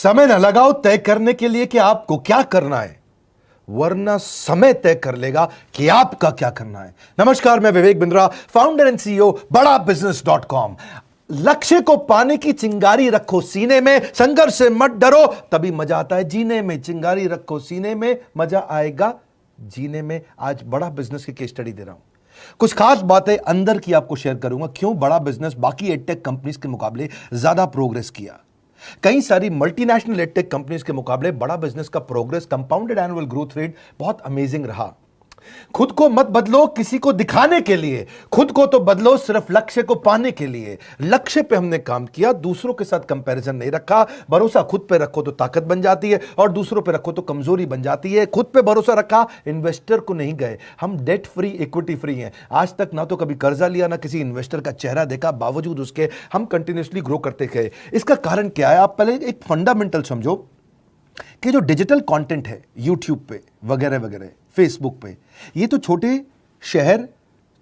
समय न लगाओ तय करने के लिए कि आपको क्या करना है, वरना समय तय कर लेगा कि आपका क्या करना है। नमस्कार, मैं Vivek Bindra, founder and CEO बड़ा बिजनेस.com। लक्ष्य को पाने की चिंगारी रखो सीने में, संघर्ष से मत डरो, तभी मजा आता है जीने में। चिंगारी रखो सीने में, मजा आएगा जीने में। आज बड़ा बिजनेस की केस स्टडी दे रहा हूं, कुछ खास बातें अंदर की आपको शेयर करूंगा, क्यों बड़ा बिजनेस बाकी एडटेक कंपनीज के मुकाबले ज्यादा प्रोग्रेस किया। कई सारी मल्टीनेशनल एडटेक कंपनीज के मुकाबले बड़ा बिजनेस का progress, compounded annual growth rate बहुत अमेजिंग रहा। खुद को मत बदलो किसी को दिखाने के लिए, खुद को तो बदलो सिर्फ लक्ष्य को पाने के लिए। लक्ष्य पे हमने काम किया, दूसरों के साथ कंपैरिजन नहीं रखा। भरोसा खुद पे रखो तो ताकत बन जाती है, और दूसरों पे रखो तो कमजोरी बन जाती है। खुद पे भरोसा रखा, इन्वेस्टर को नहीं गए। हम डेट फ्री, इक्विटी फ्री हैं। आज तक ना तो कभी कर्जा लिया, ना किसी इन्वेस्टर का चेहरा देखा, बावजूद उसके हम कंटिन्यूसली ग्रो करते गए। इसका कारण क्या है? आप पहले एक फंडामेंटल समझो कि जो डिजिटल कंटेंट है यूट्यूब पे वगैरह वगैरह, फेसबुक पे, ये तो छोटे शहर,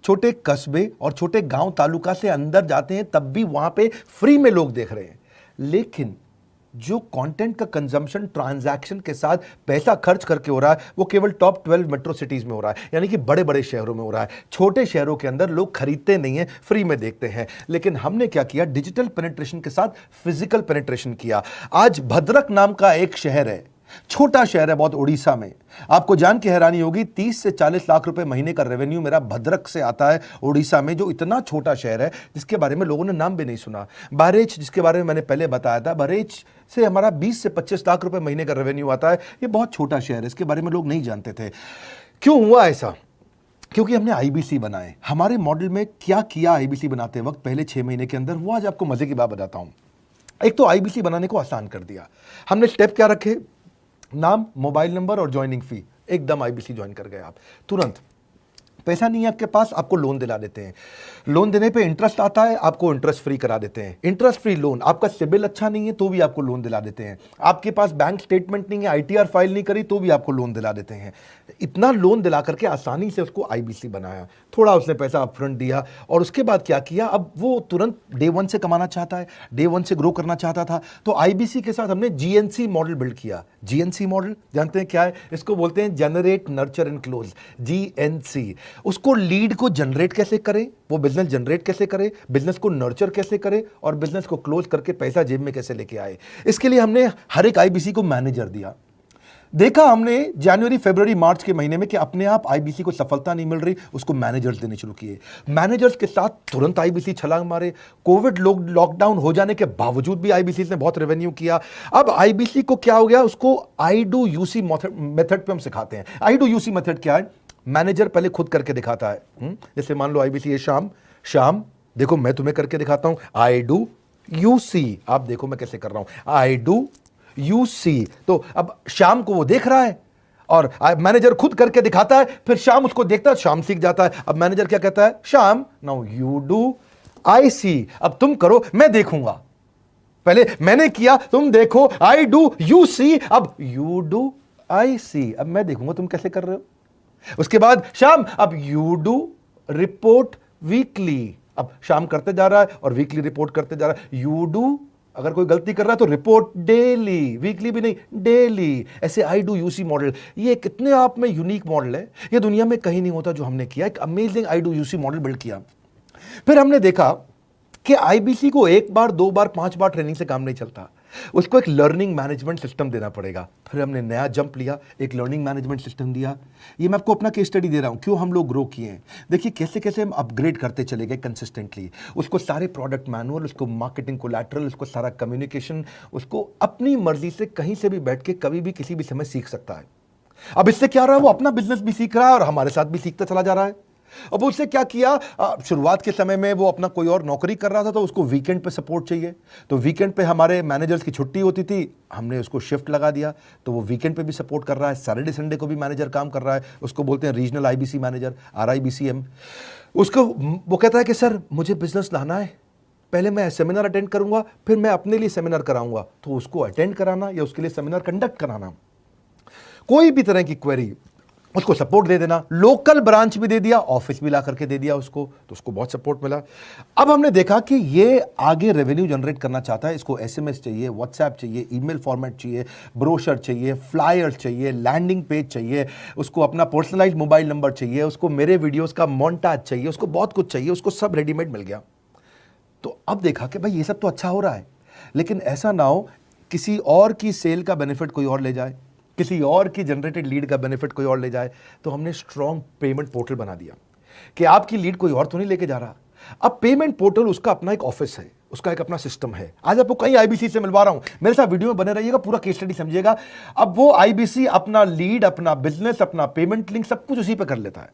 छोटे कस्बे और छोटे गांव तालुका से अंदर जाते हैं, तब भी वहां पे फ्री में लोग देख रहे हैं। लेकिन जो कंटेंट का कंजम्पशन ट्रांजैक्शन के साथ पैसा खर्च करके हो रहा है, वो केवल टॉप 12 मेट्रो सिटीज में हो रहा है, यानी कि बड़े बड़े शहरों में हो रहा है। छोटे शहरों के अंदर लोग खरीदते नहीं हैं, फ्री में देखते हैं। लेकिन हमने क्या किया? डिजिटल पेनिट्रेशन के साथ फिजिकल पेनिट्रेशन किया। आज भद्रक नाम का एक शहर है, छोटा शहर है बहुत, उड़ीसा में। आपको जान के हैरानी होगी, 30 से 40 लाख रुपए महीने का रेवेन्यू मेरा भद्रक से आता है, उड़ीसा में, जो इतना छोटा शहर है जिसके बारे में लोगों ने नाम भी नहीं सुना। बहरेच, जिसके बारे में मैंने पहले बताया था, बहरेच से हमारा 20 से 25 लाख रुपए महीने का रेवेन्यू आता है। ये बहुत छोटा शहर है, इसके बारे में लोग नहीं जानते थे। क्यों हुआ ऐसा? क्योंकि हमने आईबीसी बनाए। हमारे मॉडल में क्या किया आईबीसी बनाते वक्त, पहले 6 महीने के अंदर, वो आज आपको मजे की बात बताता हूं। एक तो आईबीसी बनाने को आसान कर दिया हमने। स्टेप क्या रखे? नाम, मोबाइल नंबर और ज्वाइनिंग फी। एकदम आईबीसी ज्वाइन कर गए आप तुरंत। पैसा नहीं है आपके पास, आपको लोन दिला देते हैं। लोन देने पे इंटरेस्ट आता है, आपको इंटरेस्ट फ्री करा देते हैं। Interest free loan. आपका सिबिल अच्छा नहीं है तो भी आपको लोन दिला देते हैं। आपके पास बैंक स्टेटमेंट नहीं है, आईटीआर फाइल नहीं करी, तो भी आपको लोन दिला देते हैं। इतना लोन दिला करके आसानी से उसको आईबीसी बनाया। थोड़ा उसने पैसा अपफ्रंट दिया, और उसके बाद क्या किया? अब वो तुरंत डे 1 से कमाना चाहता है, डे 1 से ग्रो करना चाहता था, तो आईबीसी के साथ हमने जीएनसी मॉडल बिल्ड किया। जीएनसी मॉडल जानते हैं क्या है? इसको बोलते हैं generate, nurture and close, GNC. उसको लीड को जनरेट कैसे करें, वो बिजनेस जनरेट कैसे करे, बिजनेस को नर्चर कैसे करे, और बिजनेस को क्लोज करके पैसा जेब में कैसे लेके आए। इसके लिए हमने हर एक आईबीसी को मैनेजर दिया। देखा हमने जनवरी, फरवरी, मार्च के महीने में कि अपने आप आईबीसी को सफलता नहीं मिल रही, उसको मैनेजर्स देने शुरू किए। मैनेजर्स के साथ तुरंत आईबीसी छलांग मारे। कोविड लॉकडाउन हो जाने के बावजूद भी आईबीसी ने बहुत रेवेन्यू किया। अब आईबीसी को क्या हो गया? उसको आई डू यूसी मेथड पे हम सिखाते हैं। आई डू यूसी मेथड क्या है? मैनेजर पहले खुद करके दिखाता है। जैसे मान लो आईबीसी है शाम देखो मैं तुम्हें करके दिखाता हूं, आई डू यूसी। आप देखो मैं कैसे कर रहा हूं, आई डू यूसी। तो अब शाम को वो देख रहा है, और मैनेजर खुद करके दिखाता है, फिर शाम उसको देखता है, शाम सीख जाता है। अब मैनेजर क्या कहता है? शाम, नाउ यू डू आई सी। अब तुम करो, मैं देखूंगा। पहले मैंने किया, तुम देखो, आई डू यू सी, अब यू डू आई सी। अब मैं देखूंगा तुम कैसे कर रहे हो। उसके बाद शाम, अब यू डू रिपोर्ट वीकली। अब शाम करते जा रहा है और वीकली रिपोर्ट करते जा रहा है। यू डू, अगर कोई गलती कर रहा है तो रिपोर्ट डेली, वीकली भी नहीं, डेली। ऐसे आई डू यूसी मॉडल, ये कितने आप में यूनिक मॉडल है, ये दुनिया में कहीं नहीं होता जो हमने किया। एक amazing I do UC model build किया। फिर हमने देखा कि आईबीसी को 1 बार, 2 बार, 5 बार ट्रेनिंग से काम नहीं चलता, उसको एक लर्निंग मैनेजमेंट सिस्टम देना पड़ेगा। फिर हमने नया जंप लिया, एक लर्निंग मैनेजमेंट सिस्टम दिया। ये मैं आपको अपना केस स्टडी दे रहा हूं, क्यों हम लोग ग्रो किए हैं। देखिए कैसे कैसे हम अपग्रेड करते चले गए कंसिस्टेंटली। उसको सारे प्रोडक्ट मैनुअल, उसको मार्केटिंग कोलैटरल, उसको सारा कम्युनिकेशन, उसको अपनी मर्जी से कहीं से भी बैठ के कभी भी किसी भी समय सीख सकता है। अब इससे क्या रहा है? वो अपना बिजनेस भी सीख रहा है और हमारे साथ भी सीखता चला जा रहा है। अब उससे क्या किया? शुरुआत के समय में वो अपना कोई और नौकरी कर रहा था, तो उसको वीकेंड पे सपोर्ट चाहिए। तो वीकेंड पे हमारे मैनेजर्स की छुट्टी होती थी, हमने उसको शिफ्ट लगा दिया, तो वो वीकेंड पे भी सपोर्ट कर रहा है। सैटरडे संडे को भी मैनेजर काम कर रहा है। उसको बोलते हैं रीजनल आईबीसी मैनेजर, RIBCM। उसको वो कहता है कि सर मुझे बिजनेस लाना है, पहले मैं सेमिनार अटेंड करूंगा, फिर मैं अपने लिए सेमिनार कराऊंगा। तो उसको अटेंड कराना या उसके लिए सेमिनार कंडक्ट कराना, कोई भी तरह की क्वेरी, उसको सपोर्ट दे देना, लोकल ब्रांच भी दे दिया, ऑफिस भी ला करके दे दिया उसको, तो उसको बहुत सपोर्ट मिला। अब हमने देखा कि ये आगे रेवेन्यू जनरेट करना चाहता है, इसको एसएमएस चाहिए, व्हाट्सएप चाहिए, ईमेल फॉर्मेट चाहिए, ब्रोशर चाहिए, फ्लायर चाहिए, लैंडिंग पेज चाहिए, उसको अपना पर्सनलाइज्ड मोबाइल नंबर चाहिए, उसको मेरे वीडियोस का मोन्टाज चाहिए, उसको बहुत कुछ चाहिए, उसको सब रेडीमेड मिल गया। तो अब देखा कि भाई ये सब तो अच्छा हो रहा है, लेकिन ऐसा ना हो किसी और की सेल का बेनिफिट कोई और ले जाए, किसी और की जनरेटेड लीड का बेनिफिट कोई और ले जाए। तो हमने स्ट्रॉन्ग पेमेंट पोर्टल बना दिया कि आपकी लीड कोई और तो नहीं लेके जा रहा। अब पेमेंट पोर्टल उसका अपना एक ऑफिस है, उसका एक अपना सिस्टम है। आज आपको कई आईबीसी से मिलवा रहा हूं, मेरे साथ वीडियो में बने रहिएगा, पूरा केस स्टडी समझिएगा। अब वो आईबीसी अपना लीड, अपना बिजनेस, अपना पेमेंट लिंक सब कुछ उसी पे कर लेता है।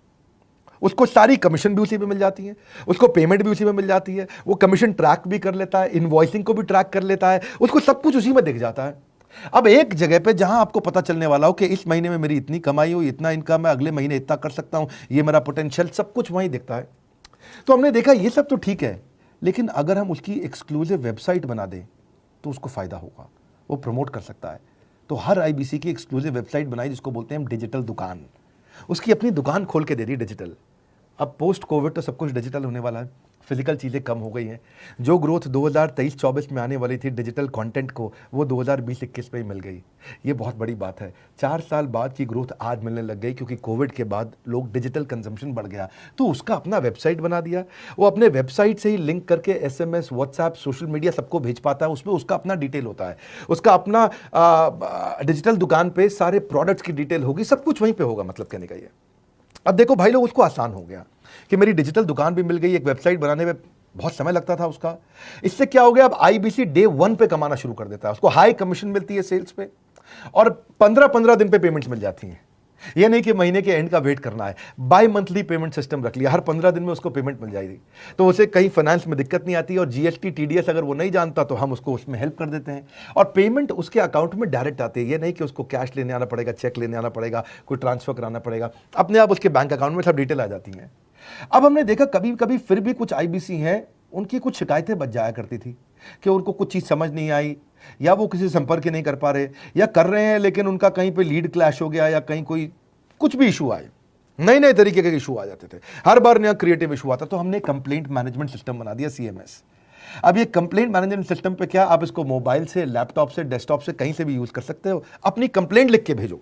उसको सारी कमीशन भी उसी पे मिल जाती है, उसको पेमेंट भी उसी में मिल जाती है, वो कमीशन ट्रैक भी कर लेता है, इनवॉइसिंग को भी ट्रैक कर लेता है, उसको सब कुछ उसी में दिख जाता है। अब एक जगह पे जहां आपको पता चलने वाला हो कि इस महीने में मेरी इतनी कमाई हो, इतना इनकम है, अगले महीने इतना कर सकता हूं, ये मेरा पोटेंशियल, सब कुछ वहीं दिखता है। तो हमने देखा ये सब तो ठीक है, लेकिन अगर हम उसकी एक्सक्लूसिव वेबसाइट बना दें तो उसको फायदा होगा, वो प्रमोट कर सकता है। तो हर आईबीसी की एक्सक्लूसिव वेबसाइट बनाई जिसको बोलते हैं हम डिजिटल दुकान, उसकी अपनी दुकान खोल के दे दी डिजिटल। अब पोस्ट कोविड तो सब कुछ डिजिटल होने वाला है, फिजिकल चीज़ें कम हो गई हैं। जो ग्रोथ 2023-24 में आने वाली थी डिजिटल कंटेंट को, वो 2020-21 में ही मिल गई। ये बहुत बड़ी बात है। 4 साल बाद की ग्रोथ आज मिलने लग गई, क्योंकि कोविड के बाद लोग डिजिटल कंजम्पशन बढ़ गया। तो उसका अपना वेबसाइट बना दिया, वो अपने वेबसाइट से ही लिंक करके एसएमएस, व्हाट्सएप, सोशल मीडिया सबको भेज पाता है। उसमें उसका अपना डिटेल होता है, उसका अपना डिजिटल दुकान पे सारे प्रोडक्ट्स की डिटेल होगी, सब कुछ वहीं पर होगा। मतलब कहने का ये, अब देखो भाई लोग, उसको आसान हो गया कि मेरी डिजिटल दुकान भी मिल गई। एक वेबसाइट बनाने में बहुत समय लगता था उसका, इससे क्या हो गया, अब आईबीसी डे 1 पे कमाना शुरू कर देता है। उसको हाई कमीशन मिलती है सेल्स पे, और 15-15 दिन पे पेमेंट्स मिल जाती हैं। ये नहीं कि महीने के एंड का वेट करना है, बाई मंथली पेमेंट सिस्टम रख लिया, हर 15 दिन में उसको पेमेंट मिल जाएगी। तो उसे कहीं फाइनेंस में दिक्कत नहीं आती, और जीएसटी, टीडीएस अगर वो नहीं जानता तो हम उसको उसमें हेल्प कर देते हैं, और पेमेंट उसके अकाउंट में डायरेक्ट आती है। ये नहीं कि उसको कैश लेने आना पड़ेगा, चेक लेने आना पड़ेगा, कोई ट्रांसफर कराना पड़ेगा, अपने आप उसके बैंक अकाउंट में सब डिटेल आ जाती हैं। अब हमने देखा कभी कभी फिर भी कुछ आईबीसी हैं, उनकी कुछ शिकायतें बच जाया करती थी कि उनको कुछ चीज़ समझ नहीं आई, या वो किसी संपर्क ही नहीं कर पा रहे, या कर रहे हैं लेकिन उनका कहीं पे लीड क्लैश हो गया, या कहीं कोई कुछ भी इशू आए, नए नए तरीके के इशू आ जाते थे, हर बार नया क्रिएटिव इशू आता। तो हमने कंप्लेंट मैनेजमेंट सिस्टम बना दिया, सीएमएस। अब ये कंप्लेंट मैनेजमेंट सिस्टम पे क्या, आप इसको मोबाइल से, लैपटॉप से, डेस्कटॉप से, कहीं से भी यूज कर सकते हो। अपनी कंप्लेंट लिख के भेजो,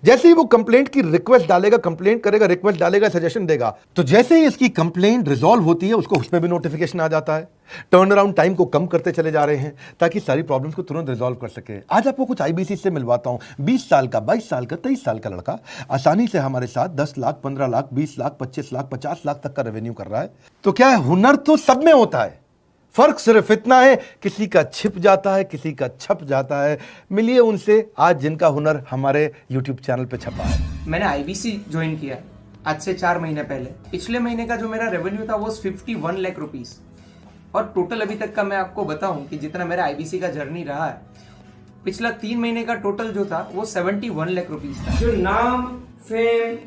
जैसे ही वो कंप्लेंट की रिक्वेस्ट डालेगा, कंप्लेंट करेगा, रिक्वेस्ट डालेगा, सजेशन देगा, तो जैसे ही इसकी कंप्लेंट रिजॉल्व होती है उसको उसमें भी नोटिफिकेशन आ जाता है। टर्न अराउंड टाइम को कम करते चले जा रहे हैं ताकि सारी प्रॉब्लम्स को तुरंत रिजॉल्व कर सके। आज आपको कुछ आईबीसी से मिलवाता हूं, 20 साल का, 22 साल का, 23 साल का लड़का आसानी से हमारे साथ 10 लाख, 15 लाख, 20 लाख, 25 लाख, 50 लाख तक का रेवेन्यू कर रहा है। तो क्या है, हुनर तो सब में होता है, फर्क सिर्फ इतना है किसी का छिप जाता है, किसी का छप जाता है। मिलिए उनसे आज जिनका हुनर हमारे यूट्यूब चैनल पे छपा है। मैंने आईबीसी ज्वाइन किया आज से 4 महीने पहले। पिछले महीने का जो मेरा रेवेन्यू था वो 51 लाख रुपीस, और टोटल अभी तक का मैं आपको बताऊं कि जितना मेरा आईबीसी का जर्नी रहा है, पिछला 3 महीने का टोटल जो था वो 71 लाख रुपीस था। जो नाम, फेम,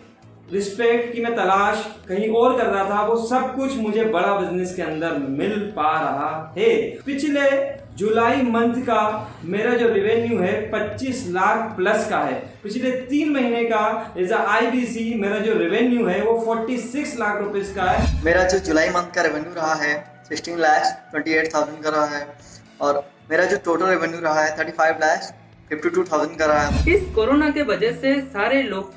रिस्पेक्ट की मैं तलाश कहीं और कर रहा था, वो सब कुछ मुझे बड़ा बिजनेस के अंदर मिल पा रहा है। पिछले जुलाई मंथ का मेरा जो रेवेन्यू है 25 लाख प्लस का है। पिछले 3 महीने का एज अ आईबीसी मेरा जो रेवेन्यू है वो 46 लाख रुपीस का है। मेरा जो जुलाई मंथ का रेवेन्यू रहा है 16 लाख 28,000 का रहा है, और मेरा जो टोटल रेवेन्यू रहा है 35 लाख 52,000 का रहा है। इस कोरोना के वजह से सारे लोग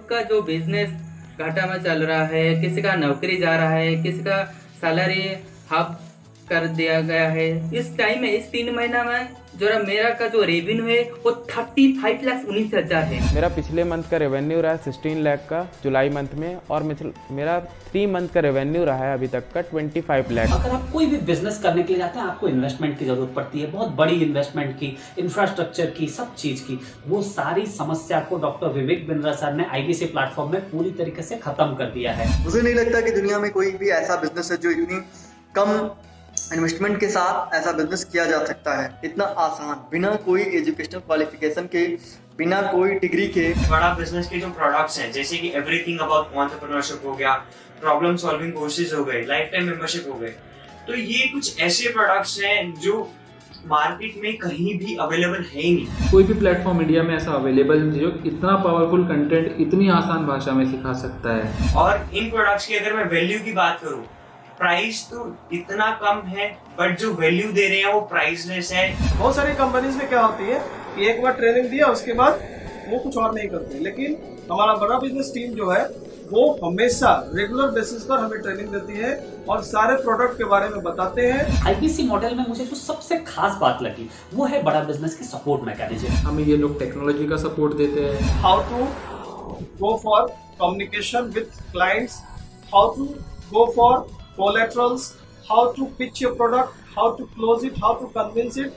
का जो बिजनेस घाटा में चल रहा है, किसी का नौकरी जा रहा है, किसी का सैलरी हाफ कर दिया गया है। इस टाइम में, इस 3 महीना में जो मेरा का जो रेवेन्यू है वो 35,19,000 है। मेरा पिछले मंथ का रेवेन्यू रहा है 16 लाख का जुलाई मंथ में, और मेरा 3 मंथ का रेवेन्यू रहा है अभी तक का 25 लाख। अगर आप कोई भी बिजनेस करने के लिए जाते हैं, आपको इन्वेस्टमेंट की जरूरत पड़ती है, बहुत बड़ी इन्वेस्टमेंट की, इंफ्रास्ट्रक्चर की, सब चीज की। वो सारी समस्या को डॉक्टर विवेक बिंद्रा सर ने आईबीसी प्लेटफॉर्म में पूरी तरीके से खत्म कर दिया है। मुझे नहीं लगता कि दुनिया में कोई भी ऐसा बिजनेस है जो इतनी कम इन्वेस्टमेंट के साथ ऐसा बिजनेस किया जा सकता है, इतना आसान, बिना कोई एजुकेशनल क्वालिफिकेशन के, बिना कोई डिग्री के। बड़ा बिजनेस के जो प्रोडक्ट्स हैं, जैसे कि एवरीथिंग अबाउट एंटरप्रेन्योरशिप हो गया, प्रॉब्लम सॉल्विंग कोर्सेज हो गए, लाइफ टाइम मेंबरशिप हो गए, तो ये कुछ ऐसे प्रोडक्ट्स हैं जो मार्केट में कहीं भी अवेलेबल है ही नहीं। कोई भी प्लेटफॉर्म इंडिया में ऐसा अवेलेबल नहीं जो इतना पावरफुल कंटेंट इतनी आसान भाषा में सिखा सकता है। और इन प्रोडक्ट्स की अगर मैं वैल्यू की बात करूं, प्राइस तो इतना कम है बट जो वैल्यू दे रहे हैं वो प्राइसलेस है। बहुत सारी कंपनीज में क्या होती है कि एक बार ट्रेनिंग दिया उसके बाद वो कुछ और नहीं करते, लेकिन हमारा बड़ा बिजनेस टीम जो है वो हमेशा रेगुलर बेसिस पर हमें ट्रेनिंग देती है और सारे प्रोडक्ट के बारे में बताते हैं। आईबीसी मॉडल में मुझे जो सबसे खास बात लगी वो है बड़ा बिजनेस की सपोर्ट मैकेनिज्म। हमें ये लोग टेक्नोलॉजी का सपोर्ट देते हैं, how to go for communication with clients, how to go for collaterals, how to pitch your product, how to close it, how to convince it.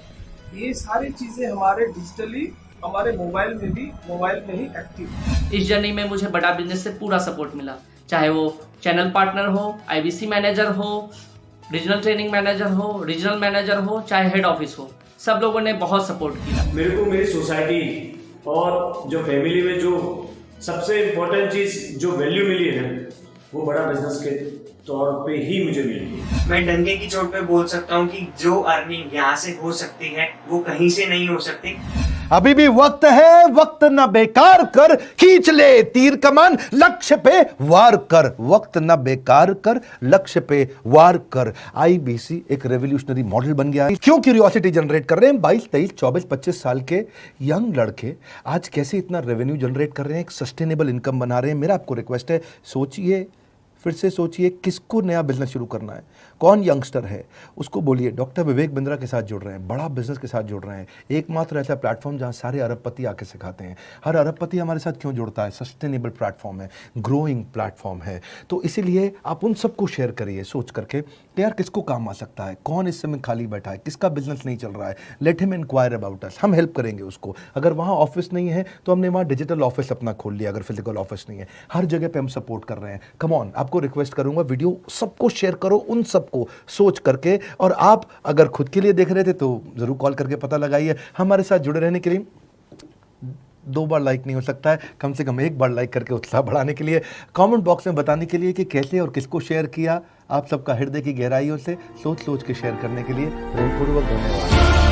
ये सारी चीजें हमारे डिजिटली हमारे मोबाइल में ही एक्टिव है। इस जर्नी में मुझे बड़ा बिजनेस से पूरा सपोर्ट मिला, चाहे वो चैनल पार्टनर हो, आईबीसी मैनेजर हो, रीजनल ट्रेनिंग मैनेजर हो, रीजनल मैनेजर हो, चाहे हेड ऑफिस हो, सब लोगों ने बहुत सपोर्ट किया। मेरे को मेरी सोसाइटी और जो फैमिली में जो सबसे इम्पोर्टेंट चीज़ जो वैल्यू मिली है ना, वो बड़ा बिजनेस के तौर पे ही मुझे मिली। मैं डंके की चोट पे बोल सकता हूँ कि जो अर्निंग यहाँ से हो सकती है वो कहीं से नहीं हो सकती। अभी भी वक्त है, वक्त न बेकार कर, खींच ले तीर कमान, लक्ष्य पे वार कर। वक्त न बेकार कर, लक्ष्य पे वार कर। आईबीसी एक रेवोल्यूशनरी मॉडल बन गया है। क्यों क्यूरियोसिटी जनरेट कर रहे हैं 22, 23, 24, 25 साल के यंग लड़के आज कैसे इतना रेवेन्यू जनरेट कर रहे हैं, एक सस्टेनेबल इनकम बना रहे हैं। मेरा आपको रिक्वेस्ट है, सोचिए, फिर से सोचिए, किसको नया बिजनेस शुरू करना है, कौन यंगस्टर है, उसको बोलिए डॉक्टर विवेक बिंद्रा के साथ जुड़ रहे हैं, बड़ा बिजनेस के साथ जुड़ रहे हैं। एकमात्र ऐसा प्लेटफॉर्म जहां सारे अरबपति आके सिखाते हैं। हर अरबपति हमारे साथ क्यों जुड़ता है? सस्टेनेबल प्लेटफॉर्म है, ग्रोइंग प्लेटफॉर्म है। तो इसीलिए आप उन सबको शेयर करिए सोच करके कि यार किसको काम आ सकता है, कौन इस समय खाली बैठा है, किसका बिजनेस नहीं चल रहा है, let him inquire about us. हम हेल्प करेंगे उसको। अगर वहाँ ऑफिस नहीं है तो हमने वहाँ डिजिटल ऑफिस अपना खोल लिया, अगर फिजिकल ऑफिस नहीं है। हर जगह पे हम सपोर्ट कर रहे हैं। कम ऑन, आपको रिक्वेस्ट करूंगा वीडियो सबको शेयर करो, उन सबको सोच करके। और आप अगर खुद के लिए देख रहे थे तो जरूर कॉल करके पता लगाइए। हमारे साथ जुड़े रहने के लिए 2 बार लाइक नहीं हो सकता है, कम से कम 1 बार लाइक करके उत्साह बढ़ाने के लिए, कमेंट बॉक्स में बताने के लिए कि कैसे और किसको शेयर किया। आप सबका हृदय की गहराइयों से सोच सोच के शेयर करने के लिए हृदयपूर्वक धन्यवाद।